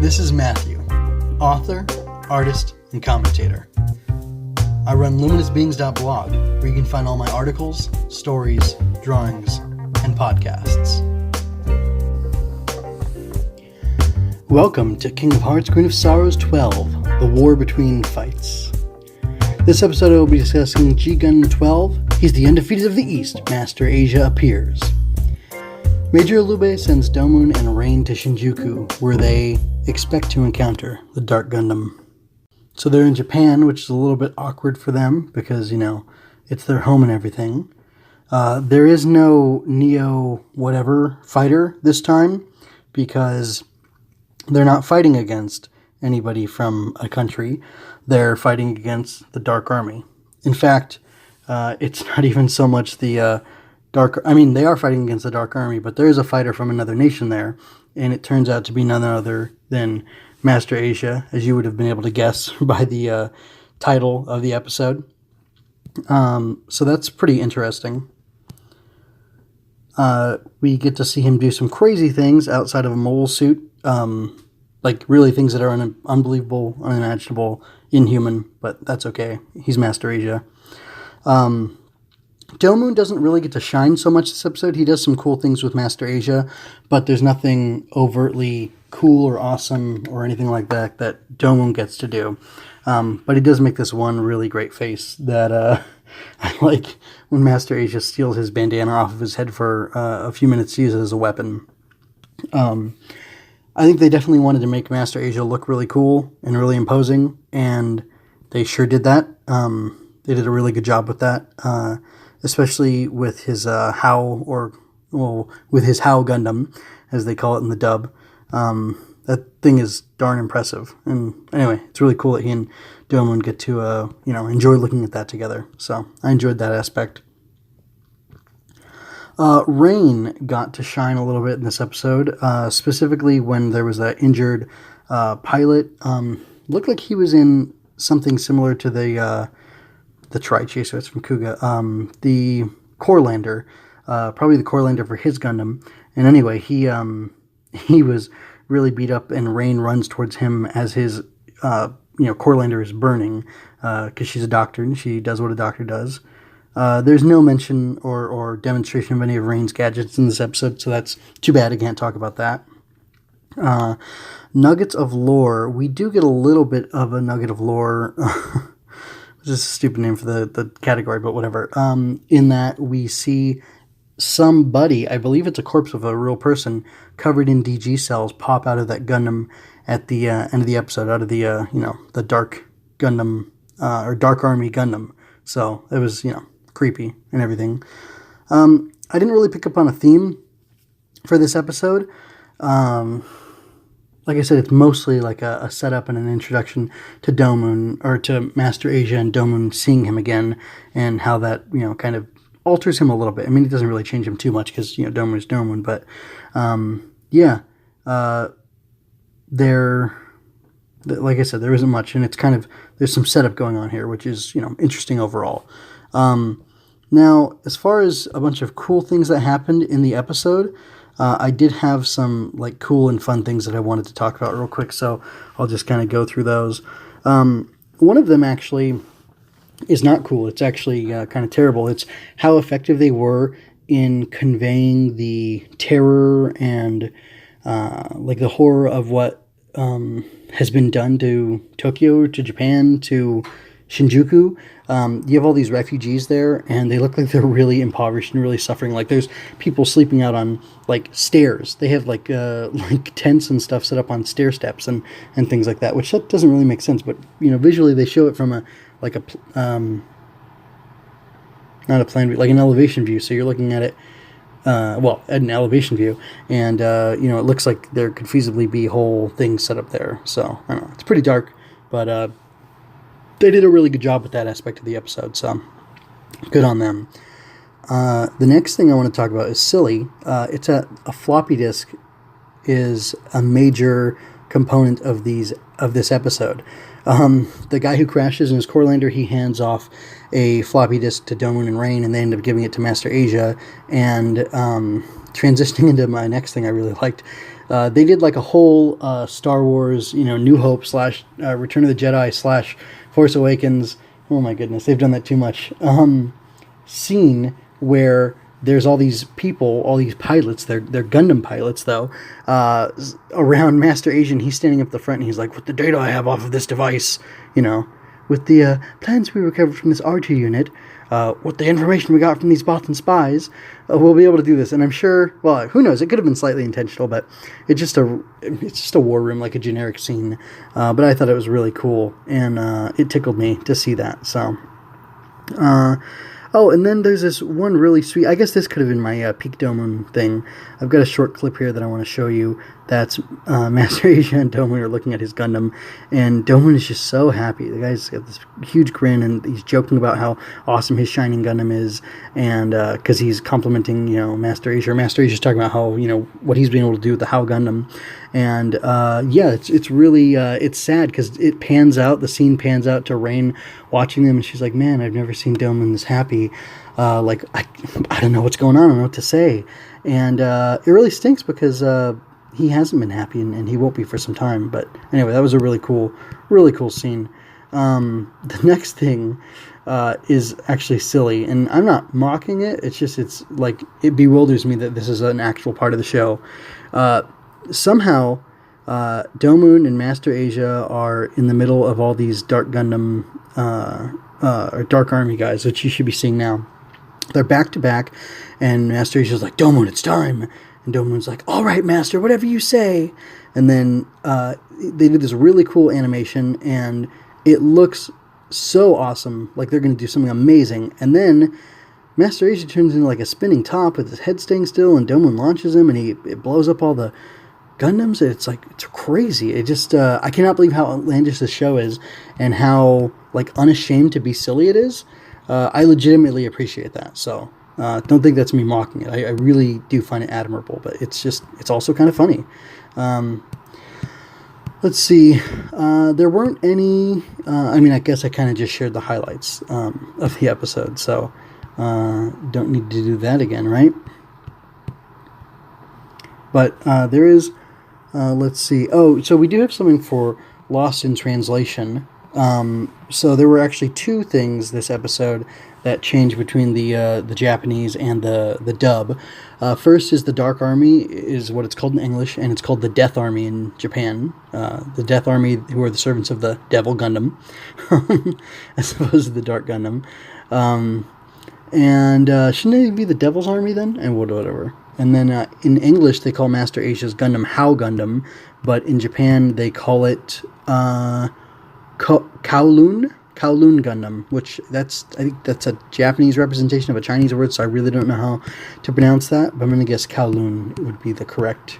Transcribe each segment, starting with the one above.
This is Matthew, author, artist, and commentator. I run luminousbeings.blog, where you can find all my articles, stories, drawings, and podcasts. Welcome to King of Hearts, Queen of Sorrows 12, The War Between Fights. This episode I will be discussing G-Gundam 12, He's the Undefeated of the East, Master Asia Appears. Major Alube sends Domon and Rain to Shinjuku, where they expect to encounter the Dark Gundam. So they're in Japan, which is a little bit awkward for them, because, it's their home and everything. There is no Neo whatever fighter this time, because they're not fighting against anybody from a country. They're fighting against the Dark Army. In fact, it's not even so much the they are fighting against the Dark Army, but there is a fighter from another nation there, and it turns out to be none other than Master Asia, as you would have been able to guess by the title of the episode. So that's pretty interesting. We get to see him do some crazy things outside of a mole suit, really things that are unbelievable, unimaginable, inhuman, but that's okay. He's Master Asia. Domon doesn't really get to shine so much this episode. He does some cool things with Master Asia, but there's nothing overtly cool or awesome or anything like that Domon gets to do. But he does make this one really great face that I like when Master Asia steals his bandana off of his head for a few minutes to use it as a weapon. I think they definitely wanted to make Master Asia look really cool and really imposing, and they sure did that. They did a really good job with that. Especially with his with his HAL Gundam, as they call it in the dub. That thing is darn impressive. And anyway, it's really cool that he and Domon get to, enjoy looking at that together. So I enjoyed that aspect. Rain got to shine a little bit in this episode, specifically when there was that injured pilot. Looked like he was in something similar to the Tri-Chaser, it's from Kuga, the Corelander, probably the Corelander for his Gundam. And anyway, he was really beat up, and Rain runs towards him as his, Corelander is burning, because she's a doctor, and she does what a doctor does. There's no mention or demonstration of any of Rain's gadgets in this episode, so that's too bad. I can't talk about that. Nuggets of lore. We do get a little bit of a nugget of lore. This is a stupid name for the category, but whatever. In that we see somebody, I believe it's a corpse of a real person, covered in DG cells, pop out of that Gundam at the end of the episode, out of the, the Dark Gundam, or Dark Army Gundam. So it was, creepy and everything. I didn't really pick up on a theme for this episode. Like I said, it's mostly like a setup and an introduction to Domon, or to Master Asia, and Domon seeing him again, and how that, kind of alters him a little bit. I mean, it doesn't really change him too much, because, Domon is Domon, but, like I said, there isn't much, and it's kind of, there's some setup going on here, which is, interesting overall. Now, as far as a bunch of cool things that happened in the episode, I did have some cool and fun things that I wanted to talk about real quick, so I'll just kind of go through those. One of them actually is not cool. It's actually kind of terrible. It's how effective they were in conveying the terror and the horror of what has been done to Tokyo, to Japan, to Shinjuku. You have all these refugees there, and they look like they're really impoverished and really suffering. Like, there's people sleeping out on stairs. They have tents and stuff set up on stair steps and things like that, which that doesn't really make sense. But visually they show it from not a plan view, like an elevation view. So you're looking at it, at an elevation view, and it looks like there could feasibly be whole things set up there. So I don't know. It's pretty dark, but they did a really good job with that aspect of the episode, so good on them. The next thing I want to talk about is Silly. It's a floppy disk is a major component of this episode. The guy who crashes in his Corelander, he hands off a floppy disk to Domun and Rain, and they ended up giving it to Master Asia. And transitioning into my next thing I really liked, they did like a whole Star Wars, New Hope / Return of the Jedi / Force Awakens. Oh my goodness, they've done that too much. Scene where there's all these people, all these pilots, they're Gundam pilots though, around Master Asian. He's standing up the front and he's like, with the data I have off of this device, with the plans we recovered from this R2 unit, with the information we got from these Bothan spies, we'll be able to do this. And I'm sure, well, who knows, it could have been slightly intentional, but it's just a war room, like a generic scene. But I thought it was really cool, and it tickled me to see that, so... Oh, and then there's this one really sweet... I guess this could have been my Peak Domun thing. I've got a short clip here that I want to show you. That's Master Asia and Domun are looking at his Gundam, and Domun is just so happy. The guy's got this huge grin, and he's joking about how awesome his Shining Gundam is, and because he's complimenting, Master Asia. Master Asia's talking about how, what he's been able to do with the HAL Gundam. And it's really it's sad because the scene pans out to Rain watching them, and she's like, man, I've never seen Domun this happy. I don't know what's going on. I don't know what to say. And it really stinks because he hasn't been happy, and he won't be for some time. But anyway, that was a really cool scene. The next thing is actually silly, and I'm not mocking it. It's like, it bewilders me that this is an actual part of the show. Somehow, Domun and Master Asia are in the middle of all these Dark Gundam, or Dark Army guys, which you should be seeing now. They're back to back, and Master Asia's like, Domun, it's time. And Domun's like, all right, Master, whatever you say. And then they did this really cool animation, and it looks so awesome, like they're going to do something amazing. And then Master Asia turns into like a spinning top with his head staying still, and Domun launches him, and it blows up all the Gundams. It's crazy. It just I cannot believe how outlandish this show is, and how like unashamed to be silly it is. I legitimately appreciate that. So don't think that's me mocking it. I really do find it admirable, but it's also kind of funny. Let's see. There weren't any. I guess I kind of just shared the highlights of the episode, so don't need to do that again, right? But there is. Let's see. Oh, so we do have something for Lost in Translation. So there were actually two things this episode that changed between the Japanese and the dub. First is the Dark Army is what it's called in English, and it's called the Death Army in Japan. The Death Army, who are the servants of the Devil Gundam, as opposed to the Dark Gundam. Shouldn't it be the Devil's Army then? And whatever. And then in English, they call Master Asia's Gundam HAL Gundam, but in Japan, they call it Kowloon Gundam, which I think that's a Japanese representation of a Chinese word, so I really don't know how to pronounce that, but I'm going to guess Kowloon would be the correct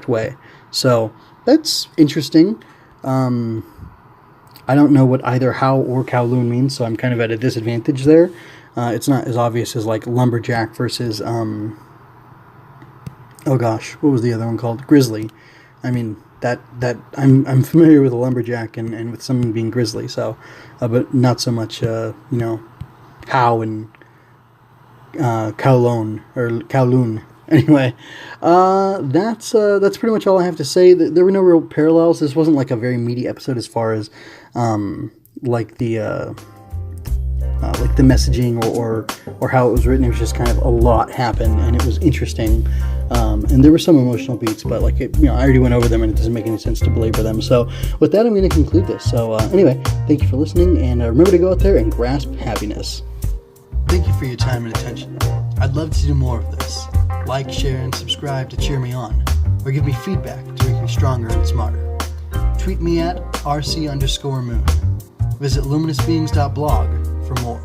way. So that's interesting. I don't know what either HAL or Kowloon means, so I'm kind of at a disadvantage there. It's not as obvious as like Lumberjack versus oh gosh, what was the other one called? Grizzly. I mean, that I'm familiar with a lumberjack and with something being grizzly, so but not so much How and Kowloon. Anyway, that's pretty much all I have to say. There were no real parallels. This wasn't like a very meaty episode as far as like the messaging or how it was written. It was just kind of a lot happened, and it was interesting. And there were some emotional beats, but I already went over them, and it doesn't make any sense to belabor them. So with that, I'm going to conclude this. So anyway, thank you for listening, and remember to go out there and grasp happiness. Thank you for your time and attention. I'd love to do more of this. Like, share, and subscribe to cheer me on, or give me feedback to make me stronger and smarter. Tweet me at RC_Moon. Visit luminousbeings.blog for more.